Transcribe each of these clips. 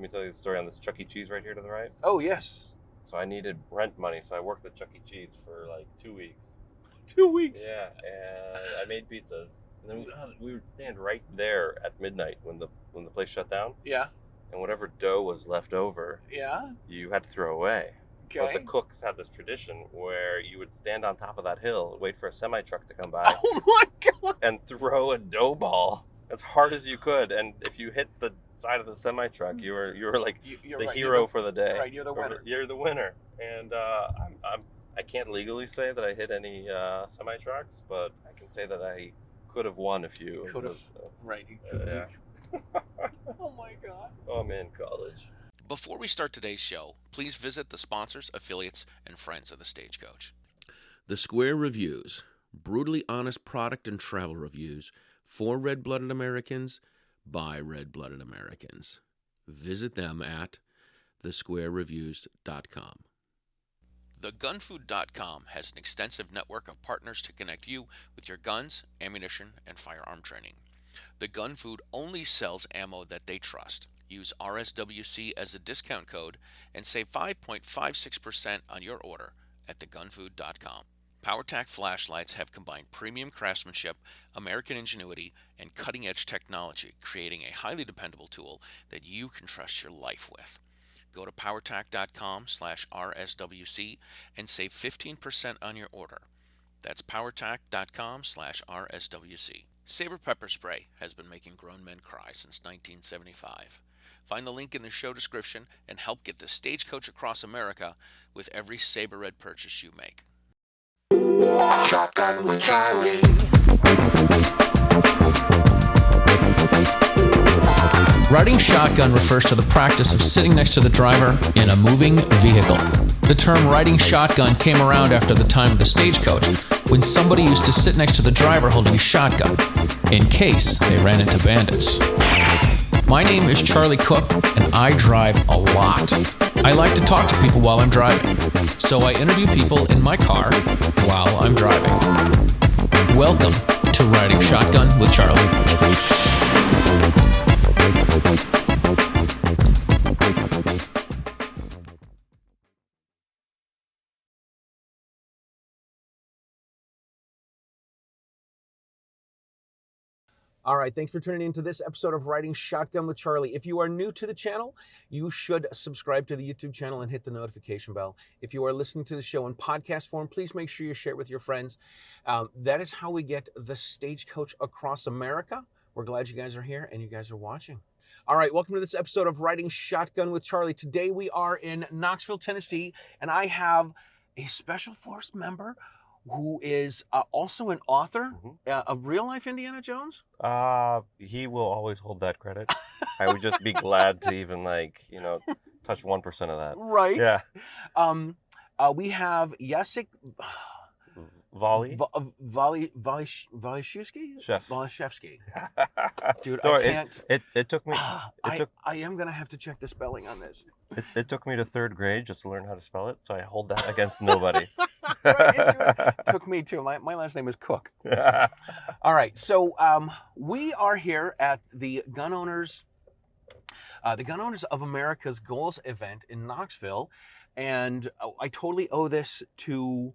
Let me tell you the story on this Chuck E. Cheese right here to the right. Oh, yes. So I needed rent money, so I worked at Chuck E. Cheese for like 2 weeks. 2 weeks? Yeah, and I made pizzas. And then we would stand right there at midnight when the place shut down. Yeah. And whatever dough was left over, yeah, you had to throw away. Okay. But the cooks had this tradition where you would stand on top of that hill, wait for a semi-truck to come by. Oh my God! And throw a dough ball as hard as you could. And if you hit the side of the semi-truck, you were like the hero for the day. Right, you're the winner. You're the winner. And I can't legally say that I hit any semi-trucks, but I can say that I could have won a few. Could have. Right. Yeah. Oh my God. Oh man, college. Before we start today's show, please visit the sponsors, affiliates, and friends of the Stagecoach. The Square Reviews, brutally honest product and travel reviews for red-blooded Americans by red-blooded Americans. Visit them at thesquarereviews.com. TheGunFood.com has an extensive network of partners to connect you with your guns, ammunition, and firearm training. The Gun Food only sells ammo that they trust. Use RSWC as a discount code and save 5.56% on your order at thegunfood.com. PowerTac flashlights have combined premium craftsmanship, American ingenuity, and cutting-edge technology, creating a highly dependable tool that you can trust your life with. Go to powertac.com/RSWC and save 15% on your order. That's powertac.com/RSWC. Sabre Pepper Spray has been making grown men cry since 1975. Find the link in the show description and help get the Stagecoach across America with every Sabre Red purchase you make. Shotgun with Charlie. Riding shotgun refers to the practice of sitting next to the driver in a moving vehicle. The term riding shotgun came around after the time of the stagecoach, when somebody used to sit next to the driver holding a shotgun, in case they ran into bandits. My name is Charlie Cook, and I drive a lot. I like to talk to people while I'm driving, so I interview people in my car while I'm driving. Welcome to Riding Shotgun with Charlie. All right, thanks for tuning in to this episode of Riding Shotgun with Charlie. If you are new to the channel, you should subscribe to the YouTube channel and hit the notification bell. If you are listening to the show in podcast form, please make sure you share it with your friends. That is how we get the Stagecoach across America. We're glad you guys are here and you guys are watching. All right, welcome to this episode of Riding Shotgun with Charlie. Today we are in Knoxville, Tennessee, and I have a Special Force member who is also an author of real-life Indiana Jones? He will always hold that credit. I would just be glad to even, touch 1% of that. Right. Yeah. We have Jacek Waliszewski? Chef. Waliszewski. Dude, Sorry, I can't... It took me... I am going to have to check the spelling on this. It took me to 3rd grade just to learn how to spell it, so I hold that against nobody. Right, it took me too. My last name is Cook. All right, so we are here at the Gun Owners of America's G.O.A.L.S event in Knoxville, and I totally owe this to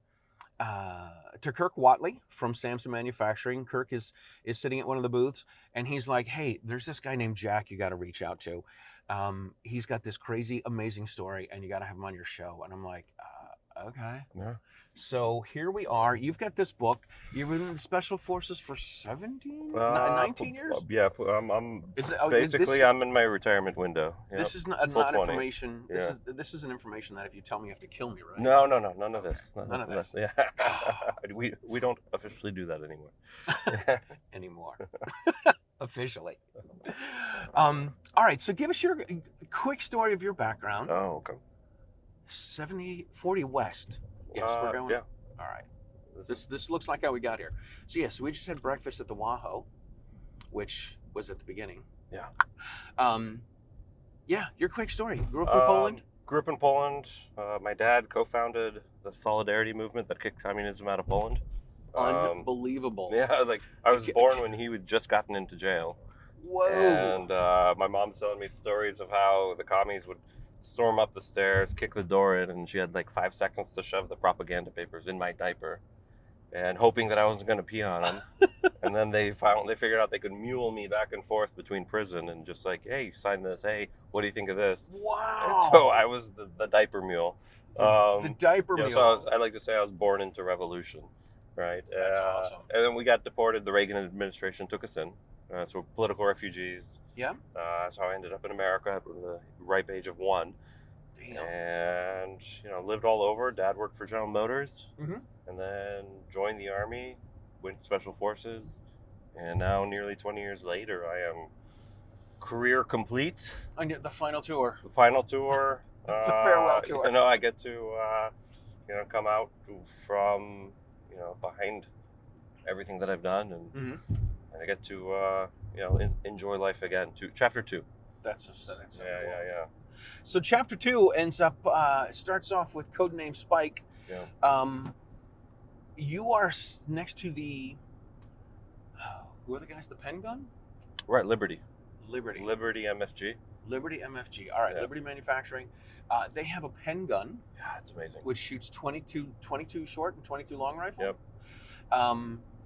Kirk Whatley from Samson Manufacturing. Kirk is sitting at one of the booths, and he's like, "Hey, there's this guy named Jack you got to reach out to. He's got this crazy, amazing story, and you got to have him on your show." And I'm like, okay. Yeah. So here we are. You've got this book. You've been in the Special Forces for 19 years? Yeah, I'm in my retirement window. Yep. This is not information. Yeah. This is an information that if you tell me you have to kill me, right? No, none of this. None of this. Yeah. we don't officially do that anymore. Anymore. Officially. All right, so give us your quick story of your background. Oh, okay. 40 West. Yes, we're going. Yeah. All right. This looks like how we got here. So yes, we just had breakfast at the Waho, which was at the beginning. Yeah. Yeah, your quick story. Grew up in Poland? Grew up in Poland. My dad co-founded the Solidarity movement that kicked communism out of Poland. Unbelievable. Yeah, I was born when he had just gotten into jail. Whoa. And my mom's telling me stories of how the commies would storm up the stairs, kick the door in, and she had like 5 seconds to shove the propaganda papers in my diaper, and hoping that I wasn't going to pee on them. And then they figured out they could mule me back and forth between prison and just like, hey, sign this. Hey, what do you think of this? Wow. And so I was the diaper mule. The diaper mule. So I like to say I was born into revolution, right? That's awesome. And then we got deported. The Reagan administration took us in. So we're political refugees. Yeah. That's how I ended up in America at the ripe age of 1. Damn. And, lived all over. Dad worked for General Motors. Mhm. And then joined the Army, went to Special Forces. And now, nearly 20 years later, I am career complete. On the final tour. The final tour. The farewell tour. I get to, come out from, behind everything that I've done. And, Mhm. and I get to, enjoy life again. Chapter 2. That's so Yeah, cool. yeah. So chapter 2 starts off with codename Spike. Yeah. You are next to the, who are the guys? The pen gun? Right, Liberty Mfg. Mfg. All right, Yeah. Liberty Manufacturing. They have a pen gun Yeah, it's amazing. which shoots 22 short and 22 long rifle. Yep.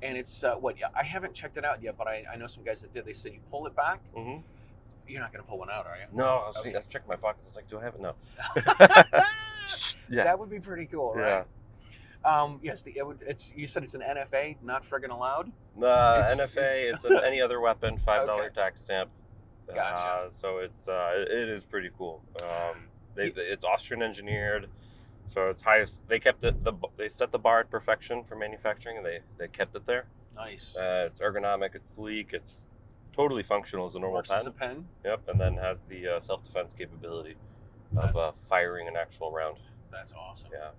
And it's I haven't checked it out yet, but I know some guys that did. They said you pull it back. Mm-hmm. You're not going to pull one out, are you? No, I was Okay. checking my pockets. I was like, do I have it? No. Yeah. That would be pretty cool, right? Yes, you said it's an NFA, not friggin' allowed. NFA. It's any other weapon. $5 Okay. tax stamp. Gotcha. So it is pretty cool. It's Austrian engineered, so it's highest. They kept it. They set the bar at perfection for manufacturing, and they kept it there. Nice. It's ergonomic. It's sleek. It's totally functional as a normal Works pen. as a pen. Yep, and then has the self-defense capability of firing an actual round. That's awesome. Yeah.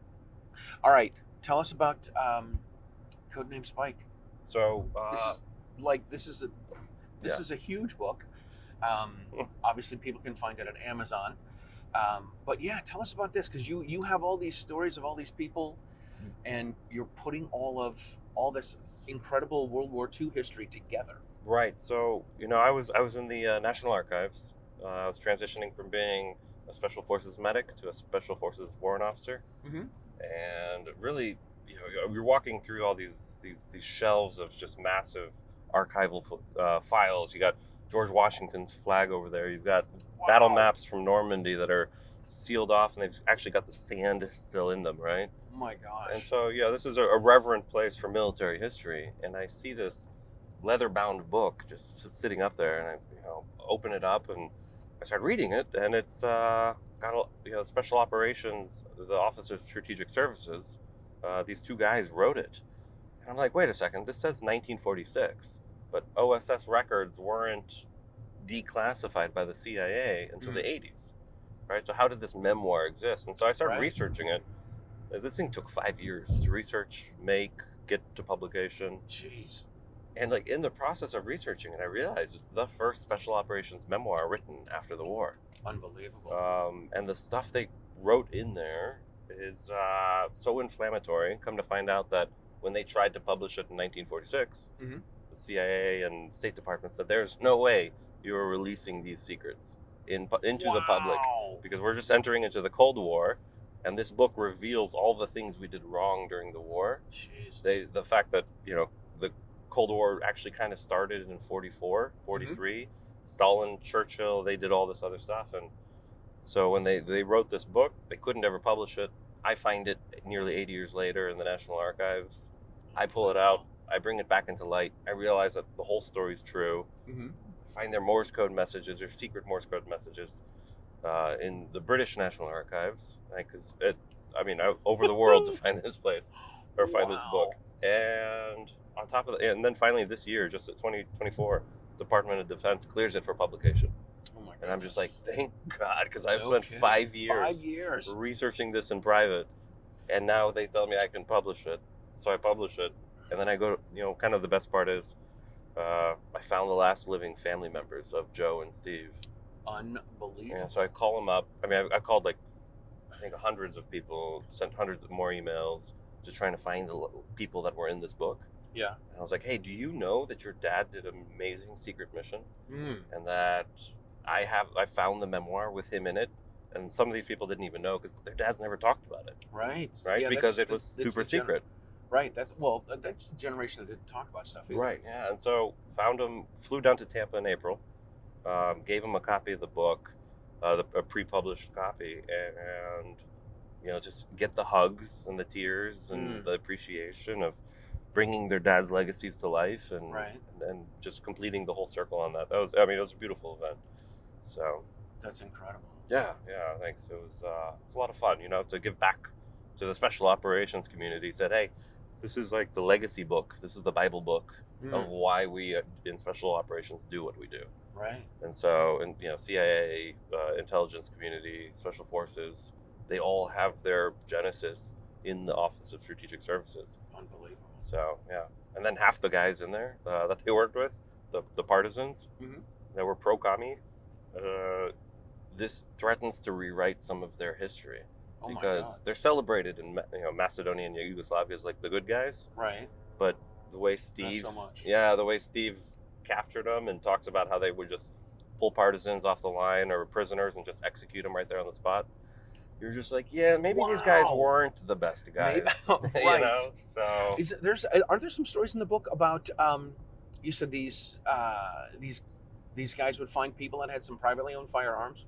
All right, tell us about codename Spike. So This is a huge book. Obviously, people can find it on Amazon. But yeah, tell us about this, because you have all these stories of all these people, and you're putting all this incredible World War II history together. right. So I was in the National Archives. I was transitioning from being a Special Forces medic to a Special Forces warrant officer, Mhm. and really, you're walking through all these shelves of just massive archival files. You got George Washington's flag over there. You've got battle maps from Normandy that are sealed off, and they've actually got the sand still in them, right? Oh my gosh. And so, this is a reverent place for military history. And I see this leather-bound book just sitting up there, and I, open it up, and I start reading it, and it's got special operations, the Office of Strategic Services. These 2 guys wrote it, and I'm like, wait a second, this says 1946, but OSS records weren't declassified by the CIA until the 80s, right? So how did this memoir exist? And so I started researching it. This thing took 5 years to research, get to publication. Jeez. And in the process of researching it, I realized it's the first special operations memoir written after the war. Unbelievable. And the stuff they wrote in there is so inflammatory. Come to find out that when they tried to publish it in 1946, Mhm. the CIA and State Department said, there's no way you are releasing these secrets into the public, because we're just entering into the Cold War, and this book reveals all the things we did wrong during the war. Jesus. The fact that, the Cold War actually kind of started in 44, 43. Stalin, Churchill, they did all this other stuff. And so when they wrote this book, they couldn't ever publish it. I find it nearly 80 years later in the National Archives. I pull it out. I bring it back into light. I realize that the whole story is true. Mm-hmm. I find their Morse code messages, their secret Morse code messages in the British National Archives. Because over the world to find this place or find this book. And on top of that, and then finally this year, just at 2024, Department of Defense clears it for publication. Oh my God. And I'm just like, thank God, because I've No spent kidding. 5 years 5 years. researching this in private, and now they tell me I can publish it. So I publish it, and then I go to, kind of the best part is, I found the last living family members of Joe and Steve. Unbelievable. Yeah, so I call them up. I called I think hundreds of people, sent hundreds of more emails, just trying to find the people that were in this book. Yeah. And I was like, hey, do you know that your dad did an amazing secret mission, and that I found the memoir with him in it, and some of these people didn't even know because their dads never talked about it, Right. right? Yeah, Because that's it was that's super the secret. Right. That's the generation that didn't talk about stuff either. Right. Yeah. And so found him, flew down to Tampa in April, gave him a copy of the book, a pre-published copy, and just get the hugs and the tears and the appreciation of bringing their dad's legacies to life, and and just completing the whole circle on that. It was a beautiful event. So that's incredible. Yeah, thanks. It was a lot of fun, to give back to the special operations community. Said, hey, this is like the legacy book. This is the Bible book of why we in special operations do what we do. Right. And so, CIA, intelligence community, special forces, they all have their genesis in the Office of Strategic Services. Unbelievable. So, yeah. And then half the guys in there that they worked with, the partisans that were pro-commie, this threatens to rewrite some of their history. Because they're celebrated in Macedonia and Yugoslavia as like the good guys. Right. But the way Steve... Not so much. Yeah, the way Steve captured them and talks about how they would just pull partisans off the line or prisoners and just execute them right there on the spot. You're just like, yeah, maybe these guys weren't the best guys. Right. So aren't there some stories in the book about you said these guys would find people that had some privately owned firearms.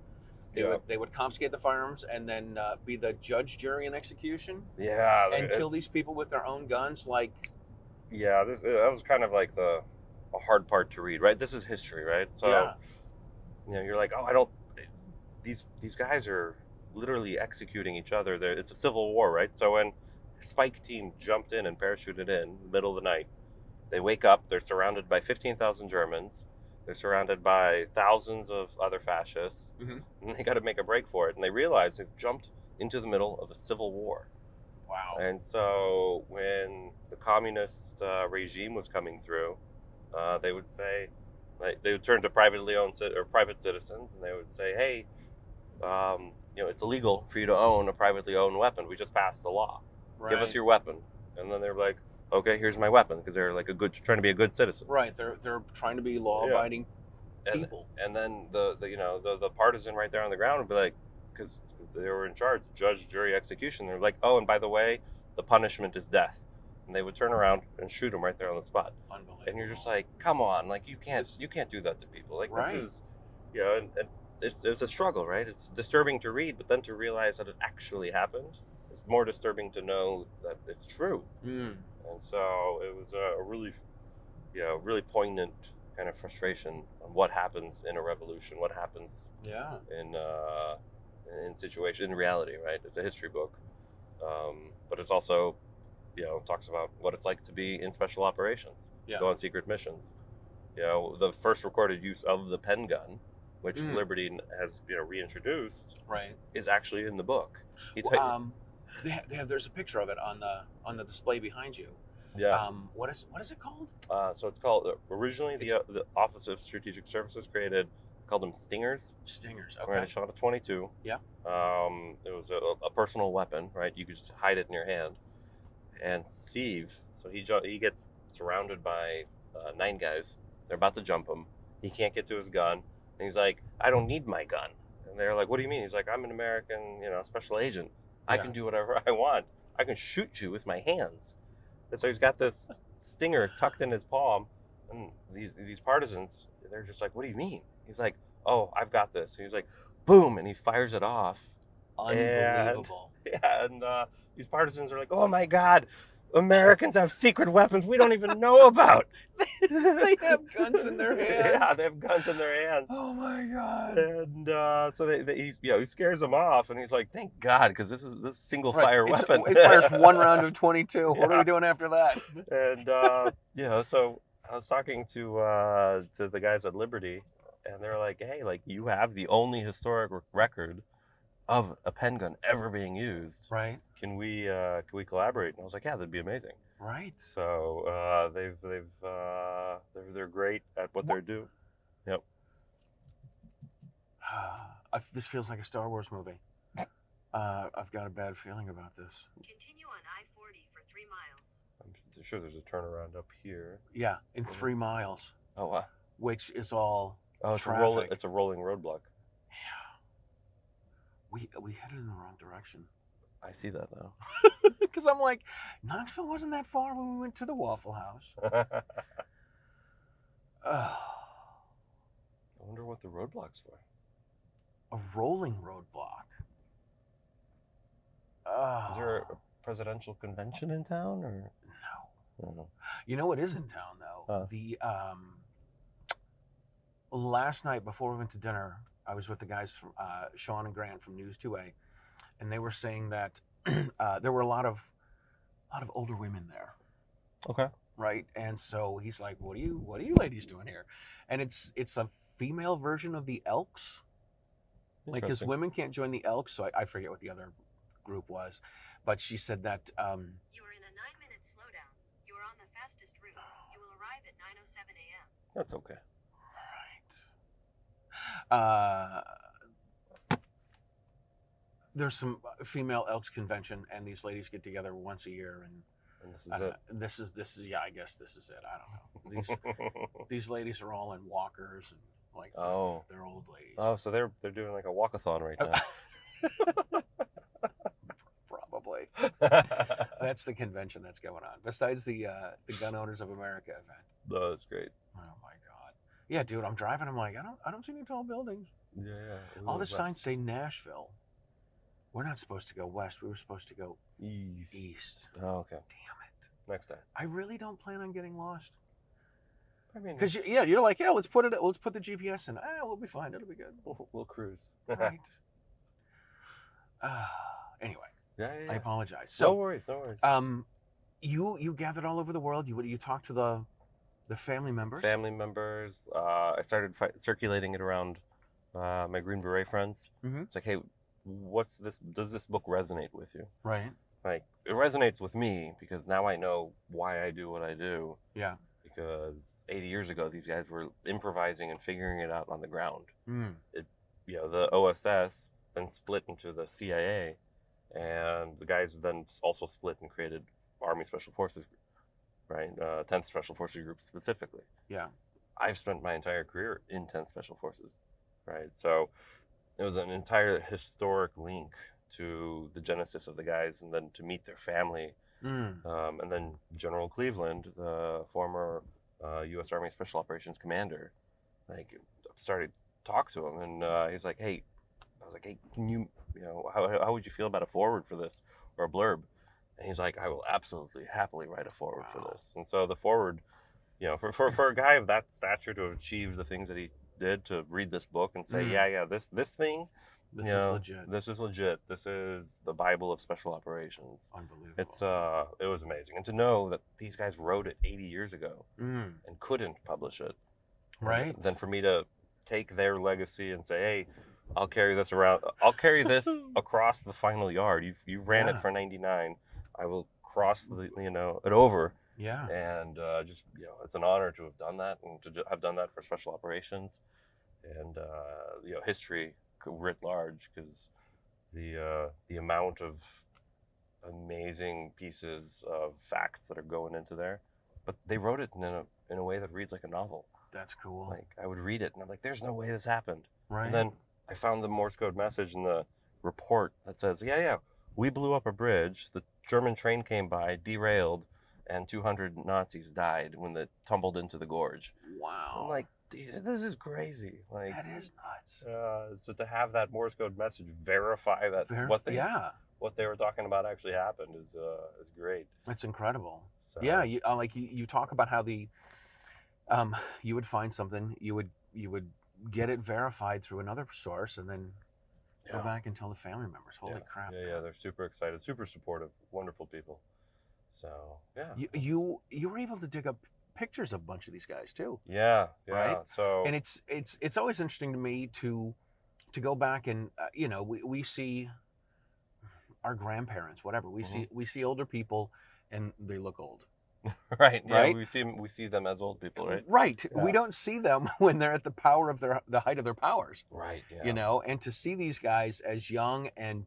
They would confiscate the firearms and then be the judge, jury, and execution. Yeah, and kill these people with their own guns. Yeah, that was kind of like a hard part to read, right? This is history, right? So you're like, these guys are literally executing each other. It's a civil war, right? So when Spike team jumped in and parachuted in the middle of the night, they wake up, they're surrounded by 15,000 Germans. They're surrounded by thousands of other fascists, and they got to make a break for it. And they realize they've jumped into the middle of a civil war. Wow. And so when the communist regime was coming through, they would say, they would turn to privately owned or private citizens, and they would say, hey, it's illegal for you to own a privately owned weapon. We just passed a law. Right. Give us your weapon. And then they're like, okay, here's my weapon, because they're like trying to be a good citizen. Right, they're trying to be law-abiding people. And then the partisan right there on the ground would be like, because they were in charge, judge, jury, execution. They're like, oh, and by the way, the punishment is death. And they would turn around and shoot them right there on the spot. Unbelievable. And you're just like, come on, like you can't do that to people. Like this is, and it's a struggle, right? It's disturbing to read, but then to realize that it actually happened, it's more disturbing to know that it's true. And so it was a really poignant kind of frustration on what happens in a revolution, what happens in situation, in reality, right? It's a history book, but it's also, talks about what it's like to be in special operations, go on secret missions. The first recorded use of the pen gun, which Liberty has reintroduced, is actually in the book. There's a picture of it on the display behind you. Yeah. What is it called? So it's called originally the Office of Strategic Services called them Stingers. Stingers. Okay. Right, it shot a 22. Yeah. It was a personal weapon, right? You could just hide it in your hand. And Steve, so he gets surrounded by 9 guys. They're about to jump him. He can't get to his gun, and he's like, "I don't need my gun." And they're like, "What do you mean?" He's like, "I'm an American, special agent. I can do whatever I want. I can shoot you with my hands." And so he's got this stinger tucked in his palm, and these partisans, they're just like, "What do you mean?" He's like, "Oh, I've got this." And he's like, boom, and he fires it off. Unbelievable. And these partisans are like, "Oh my God, Americans have secret weapons we don't even know about." They have guns in their hands. Yeah, they have guns in their hands. Oh my God. And so he scares them off, and he's like, "Thank God, because this is a single fire weapon. It fires one round of 22. What are we doing after that?" And so I was talking to the guys at Liberty, and they're like, "Hey, like you have the only historic record of a pen gun ever being used. Right. Can we collaborate?" And I was like, "Yeah, that'd be amazing." Right. So they're great at what they do. Yep. This feels like a Star Wars movie. I've got a bad feeling about this. Continue on I-40 for 3 miles. sure there's a turnaround up here. Yeah, in 3 miles, Oh wow. which is all Oh, traffic. it's a rolling roadblock. Yeah. We headed in the wrong direction. I see that now. Because I'm like, Knoxville wasn't that far when we went to the Waffle House. I wonder what the roadblock's for. A rolling roadblock. Is there a presidential convention in town, or No. I don't know. You know what is in town though? Huh. The last night before we went to dinner, I was with the guys from Sean and Grant from News 2A, and they were saying that there were a lot of older women there, Okay. right? And so he's like, "What are you ladies doing here?" And it's a female version of the Elks, like because Interesting. women can't join the Elks. So I forget what the other group was, but she said that. You are in a 9-minute slowdown. You are on the fastest route. You will arrive at 9:07 a.m. That's okay. Right. There's some female Elks convention, and these ladies get together once a year, and And this is it. this is yeah, I guess this is it. I don't know. These ladies are all in walkers and like Oh. they're old ladies. Oh, so they're doing like a walkathon right now. Probably. That's the convention that's going on. Besides the Gun Owners of America event. No, that's great. Oh my God. Yeah, dude, I'm driving. I'm like, I don't see any tall buildings. Yeah. All the West. signs say Nashville. We're not supposed to go west. We were supposed to go East. east. Oh, okay. Damn it. Next time. I really don't plan on getting lost. I mean, Because you're like, yeah, let's put the GPS in. We'll be fine. It'll be good. we'll cruise. Right. Anyway, Yeah. I apologize. No So, worries. No worries. you gathered all over the world. You talked to the family members. Family members. I started circulating it around my Green Beret friends. Mhm. It's like, hey, what's this? Does this book resonate with you? Right. Like, it resonates with me because now I know why I do what I do. Yeah. Because 80 years ago, these guys were improvising and figuring it out on the ground. Mm. The OSS then split into the CIA, and the guys then also split and created Army Special Forces, right? 10th Special Forces Group specifically. Yeah. I've spent my entire career in 10th Special Forces, right? So it was an entire historic link to the genesis of the guys, and then to meet their family. Mm. And then General Cleveland, the former U.S. Army Special Operations Commander, like, started to talk to him, and he's like, "Hey," I was like, "Hey, can you how would you feel about a forward for this or a blurb?" And he's like, "I will absolutely happily write a forward for this." And so the forward, for a guy of that stature to have achieved the things that he did, to read this book and say, this thing. This is legit. This is legit. This is the Bible of special operations. Unbelievable. It was amazing, and to know that these guys wrote it 80 years ago and couldn't publish it, Right. And then for me to take their legacy and say, "Hey, I'll carry this around. I'll carry this across the final yard. You've ran it for 99. I will cross it over." Yeah. And it's an honor to have done that, and to have done that for special operations, and history writ large, because the amount of amazing pieces of facts that are going into there, but they wrote it in a way that reads like a novel. That's cool. Like, I would read it and I'm like, there's no way this happened. Right. And then I found the Morse code message in the report that says, we blew up a bridge, the German train came by, derailed, and 200 Nazis died when they tumbled into the gorge. Wow. I'm like, this is crazy. Like, that is nuts. so to have that Morse code message verify that what they were talking about actually happened is great. That's incredible. So, Yeah, you talk about how you would find something, you would get it verified through another source, and then go back and tell the family members. Holy crap! Yeah, they're super excited, super supportive, wonderful people. So you were able to dig up pictures of a bunch of these guys too. Yeah. Right? So, and it's always interesting to me to go back and we see our grandparents, whatever we see older people and they look old. right. Yeah, Right? we see them as old people, right? Right. Yeah. We don't see them when they're at the height of their powers. Right. Yeah. And to see these guys as young and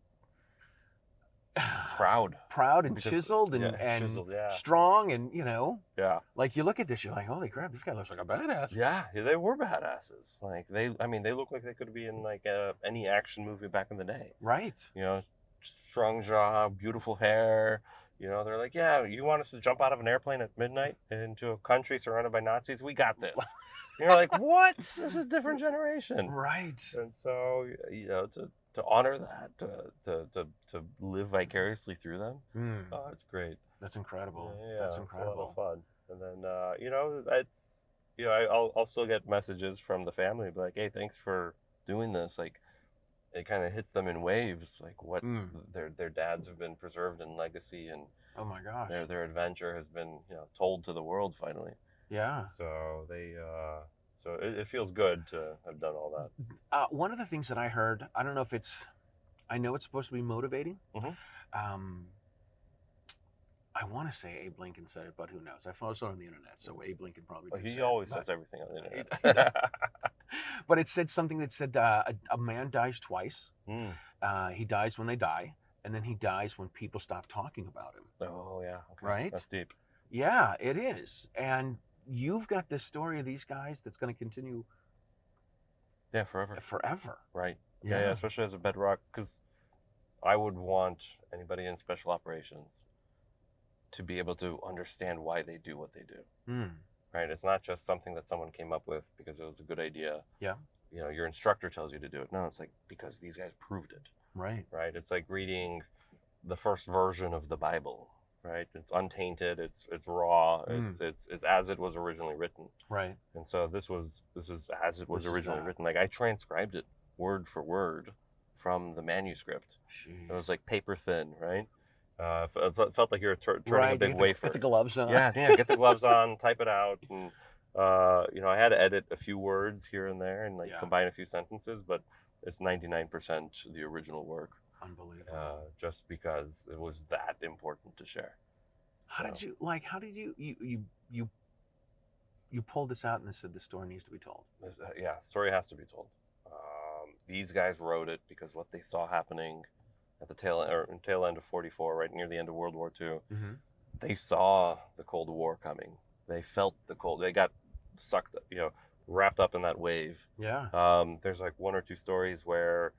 proud. Proud and Because- chiseled and, yeah, chiseled, yeah. strong, and Yeah. like you look at this, you're like, holy crap, this guy looks like a badass. Yeah, they were badasses. Like they look like they could be in like any action movie back in the day. Right. You know, strong jaw, beautiful hair. You know, they're like, yeah, you want us to jump out of an airplane at midnight into a country surrounded by Nazis? We got this. And you're like, what? This is a different generation. Right. And so, you know, to honor that, to live vicariously through them, oh, it's great. That's incredible. Yeah, That's it's incredible. a lot of fun. And then, you know, I'll still get messages from the family, like, hey, thanks for doing this. Like, it kind of hits them in waves, like what their dads have been preserved in legacy, and Oh my gosh. their adventure has been, you know, told to the world finally. Yeah. So it feels good to have done all that. One of the things that I heard, I don't know if I know it's supposed to be motivating. Mhm. I want to say Abe Lincoln said it, but who knows? I follow it on the internet, so Abe Lincoln probably did say He it, always but- says everything on the internet. But it said something that said a man dies twice. Mm. He dies when they die, and then he dies when people stop talking about him. Oh yeah, okay. Right? That's deep. Yeah, it is. And you've got this story of these guys that's going to continue Yeah, forever. forever. Right. Yeah, especially as a bedrock, because I would want anybody in special operations to be able to understand why they do what they do. Mm. Right? It's not just something that someone came up with because it was a good idea. Yeah. You know, your instructor tells you to do it. No, it's like because these guys proved it. Right. Right? It's like reading the first version of the Bible. Right? It's untainted. It's raw. It's as it was originally written. Right. And so this is as it was This is originally that. written. Like I transcribed it word for word from the manuscript. Jeez. It was like paper thin, right? It felt like you were turning right. a big Get wafer. the gloves on. Yeah, get the gloves on, type it out, and you know, I had to edit a few words here and there and like combine a few sentences, but it's 99% the original work. Unbelievable. Just because it was that important to share. How did you pulled this out and said the story needs to be told? Yeah, story has to be told. These guys wrote it because what they saw happening at the tail end of 44, right near the end of World War II, they saw the Cold War coming. They felt the cold. They got sucked, you know, wrapped up in that wave. Yeah. There's like one or two stories where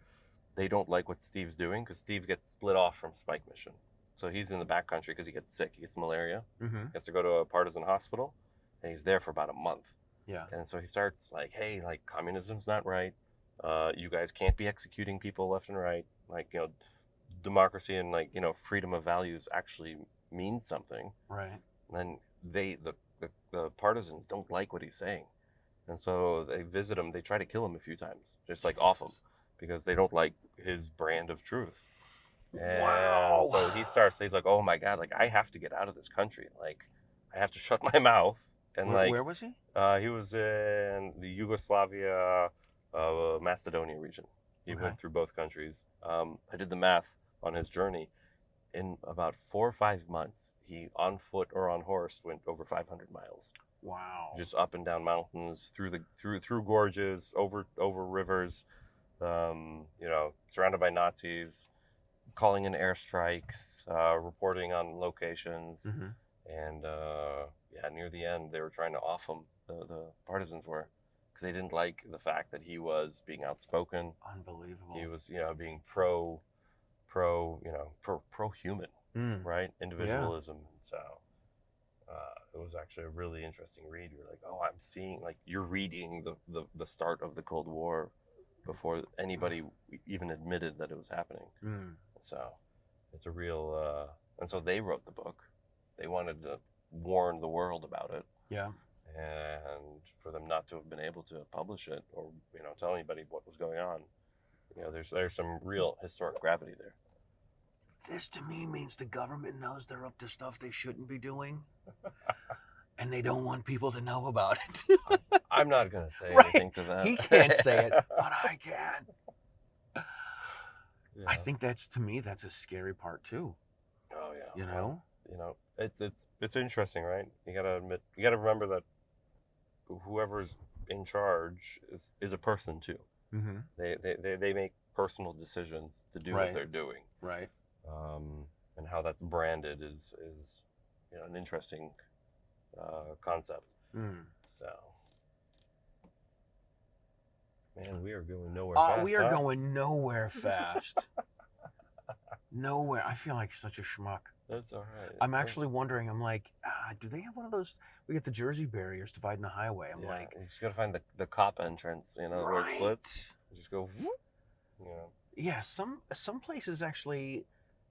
they don't like what Steve's doing because Steve gets split off from Spike Mission. So he's in the backcountry because he gets sick. He gets malaria. He has to go to a partisan hospital, and he's there for about a month. Yeah. And so he starts like, hey, like communism's not right. You guys can't be executing people left and right. Like, you know, democracy and like, you know, freedom of values actually means something. Right. And then the partisans don't like what he's saying. And so they visit him. They try to kill him a few times, just like off him, because they don't like his brand of truth. And Wow. so he's like, oh my God, like I have to get out of this country. Like I have to shut my mouth. And Where was he? he was in the Yugoslavia, Macedonia region. He went through both countries. I did the math on his journey. In about 4 or 5 months, he on foot or on horse went over 500 miles. Wow. Just up and down mountains, through gorges, over rivers. You know, surrounded by Nazis, calling in airstrikes, reporting on locations, and near the end they were trying to off him. The partisans were, because they didn't like the fact that he was being outspoken. Unbelievable. He was, you know, being pro-human, right? Individualism. So it was actually a really interesting read. You're like, oh, I'm seeing, like, you're reading the start of the Cold War before anybody even admitted that it was happening. So it's a real, and so they wrote the book. They wanted to warn the world about it. Yeah. And for them not to have been able to publish it or, you know, tell anybody what was going on, you know, there's some real historic gravity there. This to me means the government knows they're up to stuff they shouldn't be doing. And they don't want people to know about it. I'm not going to say Right. anything to that. He can't say it, but I can. Yeah. I think that's a scary part too. Oh yeah. You know? You know, it's interesting, right? You got to remember that whoever's in charge is a person too. Mm-hmm. They make personal decisions to do what Right. they're doing. Right. and how that's branded is an interesting concept. So, man, we are going nowhere fast. We are going nowhere fast. Nowhere. I feel like such a schmuck. That's all right. I'm actually wondering. I'm like, do they have one of those? We get the Jersey barriers dividing the highway. I'm like, you just gotta find the cop entrance, where it splits. You just go, whoop, Yeah, some places actually,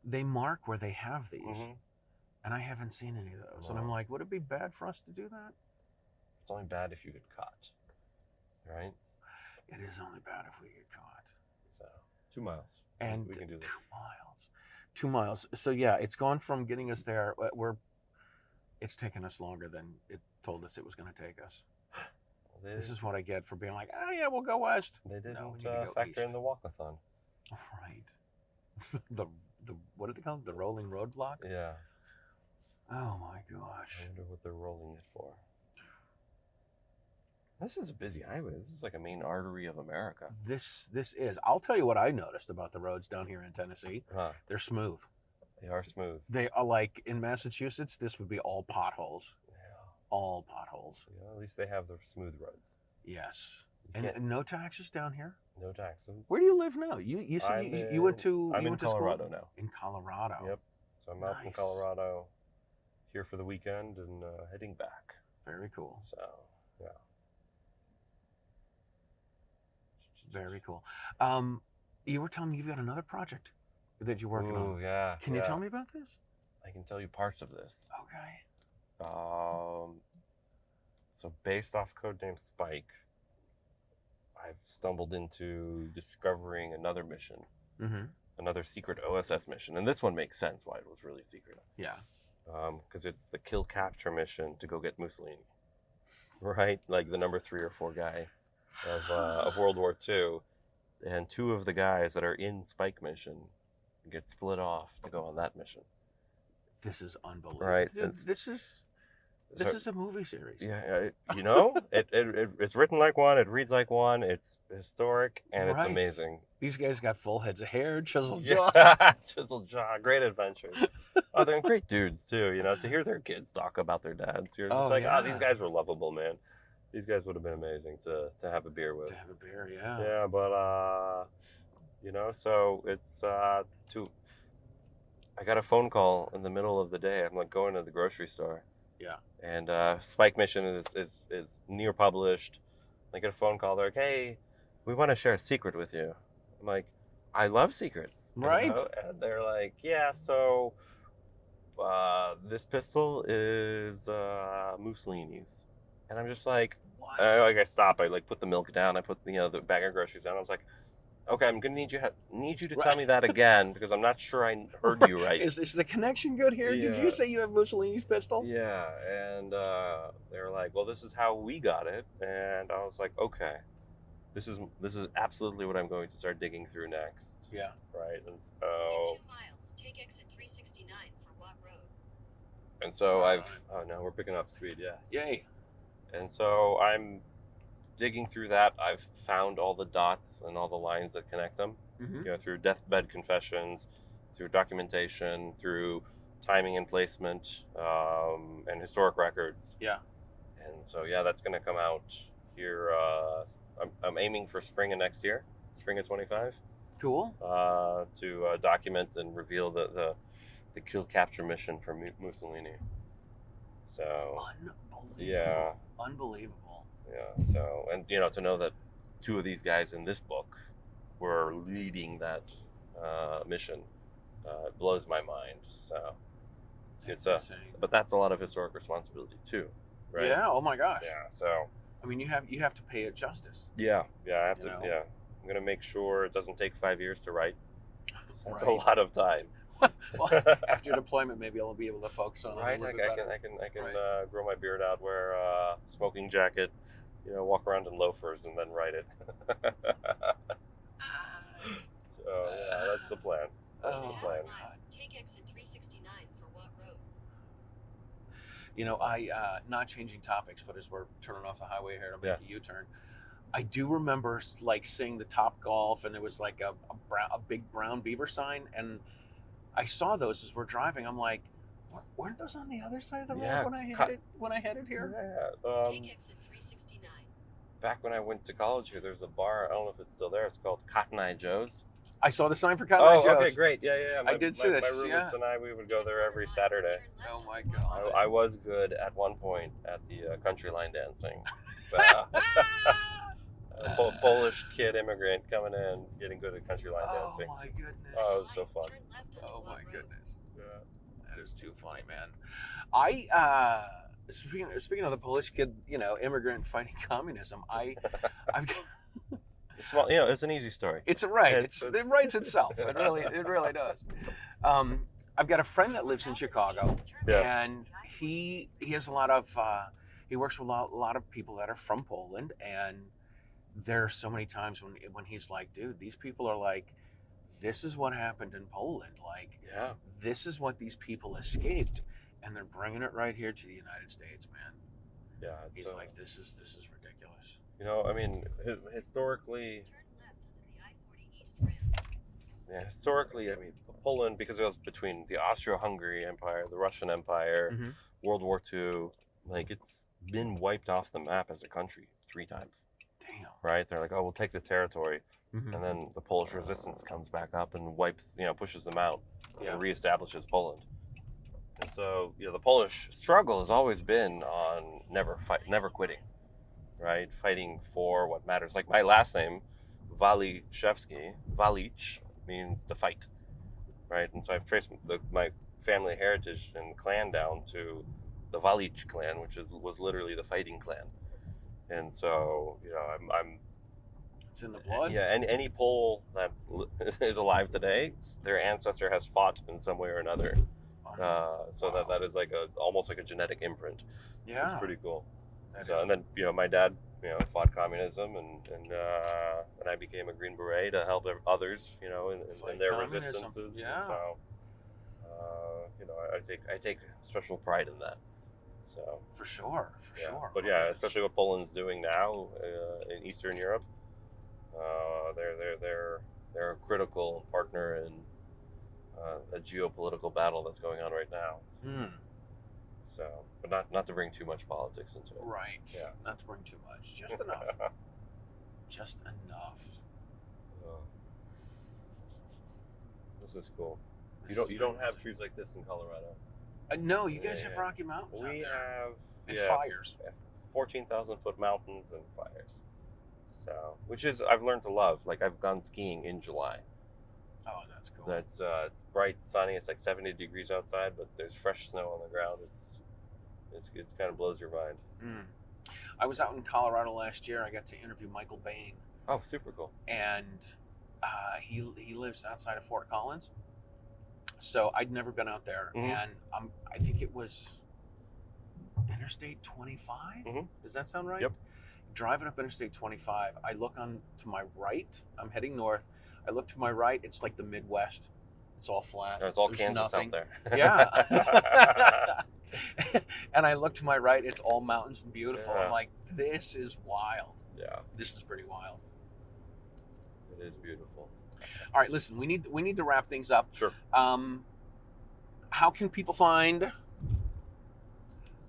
they mark where they have these, and I haven't seen any of those. And I'm like, would it be bad for us to do that? It's only bad if you get caught, right? It is only bad if we get caught. So 2 miles, and we can do this. 2 miles. So yeah, it's gone from getting us there. It's taken us longer than it told us it was going to take us. This is what I get for being like, oh yeah, we'll go west. They didn't No, we need to go factor east. in the walkathon. Right. the what do they call it? The rolling roadblock? Yeah. Oh my gosh. I wonder what they're rolling it for. This is a busy highway. This is like a main artery of America. This is. I'll tell you what I noticed about the roads down here in Tennessee. Huh. They're smooth. They are smooth. They are like in Massachusetts. This would be all potholes. Yeah. All potholes. At least they have the smooth roads. Yes. You can't- And no taxes down here. no taxes. Where do you live now? You said you went to I'm you in went to Colorado school? now. In Colorado. Yep. So I'm out in Nice. Colorado, here for the weekend and heading back. Very cool. So yeah. Very cool. You were telling me you've got another project that you're working on. Yeah. Can you tell me about this? I can tell you parts of this. Okay. So based off codename Spike, I've stumbled into discovering another mission, another secret OSS mission, and this one makes sense why it was really secret. Yeah. Because it's the kill capture mission to go get Mussolini, right? Like the number 3 or 4 guy of World War II, and 2 of the guys that are in Spike mission get split off to go on that mission. This is unbelievable. Right. This is a movie series. Yeah, it's written like one, it reads like one, it's historic, and Right. it's amazing. These guys got full heads of hair, chiseled jaw. Yeah, chiseled jaw, great adventures. Oh, they're great dudes too. To hear their kids talk about their dads, you're just these guys were lovable, man. These guys would have been amazing to have a beer with. To have a beer, yeah. Yeah, but so it's I got a phone call in the middle of the day. I'm like going to the grocery store. Yeah. And Spike Mission is near published. I get a phone call. They're like, "Hey, we want to share a secret with you." I'm like, "I love secrets." Right. And they're like, "Yeah, so this pistol is Mussolini's." And I'm just like, What? I stop. I put the milk down. I put the bag of groceries down. I was like, okay, I'm gonna need you to tell me that again because I'm not sure I heard you right. Is the connection good here? Did Yeah. you say you have Mussolini's pistol? Yeah, and they were like, well, this is how we got it, and I was like, okay, this is absolutely what I'm going to start digging through next. Yeah. Right, and In so 2 miles, take exit 369 for Watt Road. now we're picking up speed, yes. Yay. And so I'm digging through that. I've found all the dots and all the lines that connect them. Through deathbed confessions, through documentation, through timing and placement, and historic records. Yeah. And so that's going to come out here. I'm aiming for spring of next year, spring of 25, Cool. to document and reveal the kill capture mission for Mussolini. So Unbelievable. yeah. Unbelievable. Yeah, so, and to know that 2 of these guys in this book were leading that mission blows my mind. So That's insane. but that's a lot of historic responsibility too, right? Yeah. Oh my gosh. Yeah. So I mean, you have to pay it justice. I have to. You know? Yeah, I'm gonna make sure it doesn't take 5 years to write. That's a Right. lot of time. Well, after deployment, maybe I'll be able to focus on it Right, a I little bit better. can Right. grow my beard out, wear a smoking jacket, walk around in loafers, and then write it. So that's the plan. That's Oh, the In plan. half a mile, take exit 369 for Watt Road. I not changing topics, but as we're turning off the highway here to make Yeah. a U-turn, I do remember seeing the Top Golf, and there was like a big brown beaver sign, and I saw those as we're driving. I'm like, weren't those on the other side of the road Yeah, when I headed here? Yeah. Take exit 369. Back when I went to college here, there's a bar. I don't know if it's still there. It's called Cotton Eye Joe's. I saw the sign for Cotton Eye Joe's. Okay, great. Yeah. I did see this, My roommates and I, we would go there every Saturday. Oh my God. I was good at one point at the country line dancing. So, a Polish kid immigrant coming in, getting good at country line dancing. Oh my goodness. Oh, it was so fun. Turn left onto Oh my Club Road. goodness. Yeah. That is too funny, man. I speaking of the Polish kid, immigrant fighting communism. I've It's small, it's an easy story. It's right. It's- It writes itself. It really does. I've got a friend that lives in Chicago, Yeah. and he has a lot of he works with a lot of people that are from Poland, and there are so many times when he's like, dude, these people are like, this is what happened in Poland. Like, Yeah. this is what these people escaped, and they're bringing it right here to the United States, man. Yeah. He's like, this is ridiculous. I mean, historically, Turn left onto the I-40 East Ramp. historically, I mean, Poland, because it was between the Austro-Hungary Empire, the Russian Empire, Mhm. World War II, like it's been wiped off the map as a country 3 times, Damn. right? They're like, oh, we'll take the territory, Mhm. and then the Polish resistance comes back up and wipes, pushes them out Yeah. and reestablishes Poland. And so, the Polish struggle has always been on never quitting, right? Fighting for what matters. Like my last name, Waliszewski, Walicz means to fight, right? And so I've traced my family heritage and clan down to the Walicz clan, which was literally the fighting clan. And so, I'm It's in the blood. yeah, any Pole that is alive today, their ancestor has fought in some way or another. So Wow. that is like almost like a genetic imprint. Yeah. It's pretty cool. That So is- and then my dad fought communism and I became a Green Beret to help others in Fight their communism, resistances. yeah. And so I take special pride in that. So for sure. yeah. But yeah, especially what Poland's doing now in Eastern Europe, they're a critical partner in a geopolitical battle that's going on right now. Mm, So, but not to bring too much politics into it. right. Yeah. Not to bring too much. Just enough. Just enough. Oh. This is cool. This You is don't very have much- trees like this in Colorado. No, you guys Yeah. have Rocky Mountains out We there. have And fires. 14,000-foot mountains and fires. So, which is I've learned to love. Like I've gone skiing in July. Oh, that's cool. That's it's bright, sunny. It's like 70 degrees outside, but there's fresh snow on the ground. It kind of blows your mind. Mm. I was out in Colorado last year. I got to interview Michael Bain, Oh, super cool. and he lives outside of Fort Collins. So I'd never been out there, Mhm. and I think it was Interstate 25. Mhm. Does that sound right? Yep. Driving up Interstate 25, I look on to my right. I'm heading north. I look to my right. It's like the Midwest. It's all flat. There's all There's Kansas nothing. out there. Yeah. And I look to my right. It's all mountains and beautiful. Yeah. I'm like, this is wild. Yeah, This is pretty wild. it is beautiful. All right, listen. We need to wrap things up. Sure. How can people find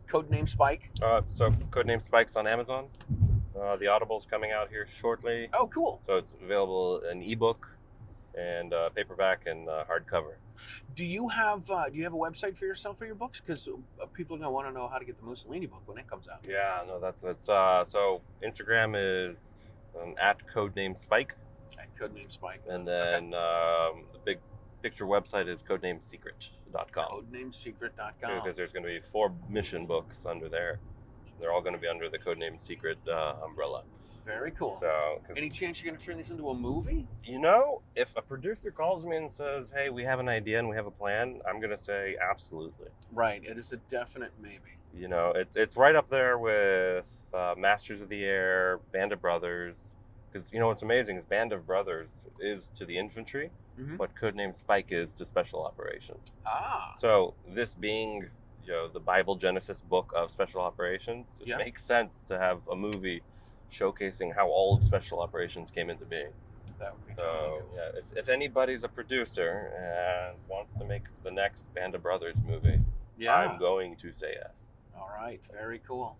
Codename Spike? So Codename Spike's on Amazon. The Audible's coming out here shortly. Oh, cool. So it's available in ebook and paperback and hardcover. Do you have a website for yourself for your books? Because people are gonna want to know how to get the Mussolini book when it comes out. Yeah, no, that's so Instagram is at Codename Spike, At Codename Spike. and then the big picture website is codenamesecret.com. Codenamesecret.com. Because there's going to be 4 mission books under there. They're all going to be under the Codename Secret umbrella. Very cool. So, 'cause, Any chance you're gonna turn this into a movie? if a producer calls me and says, "Hey, we have an idea and we have a plan," I'm going to say absolutely. Right. It is a definite maybe. It's right up there with Masters of the Air, Band of Brothers. Because what's amazing is Band of Brothers is to the infantry Mhm. what Codename Spike is to special operations. Ah. So this being the Bible Genesis book of special operations, it Yeah. makes sense to have a movie showcasing how all of special operations came into being. That would be So totally cool. yeah, if anybody's a producer and wants to make the next Band of Brothers movie, Yeah. I'm going to say yes. All right. Very cool.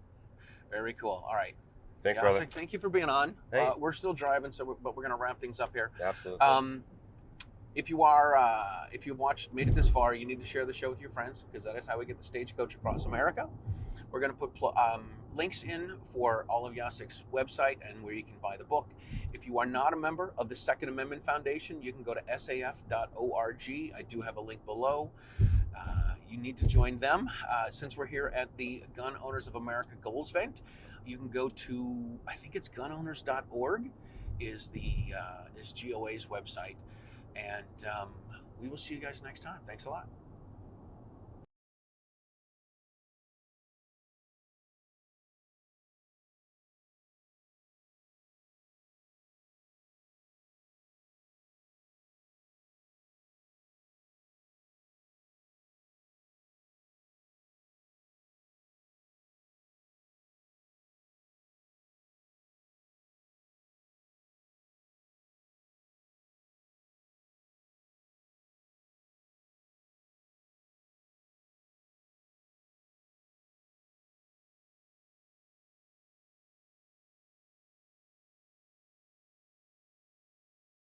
Very cool. All right. Thanks, Jacek, brother. thank you for being on. Hey. We're still driving, but we're going to wrap things up here. Absolutely. If you've made it this far, you need to share the show with your friends, because that is how we get the Stagecoach across America. We're going to put links in for all of Jacek's website and where you can buy the book. If you are not a member of the Second Amendment Foundation, you can go to saf.org. I do have a link below. You need to join them. Since we're here at the Gun Owners of America Goals event, you can go to, I think it's gunowners.org is G.O.A.'s website. And we will see you guys next time. Thanks a lot.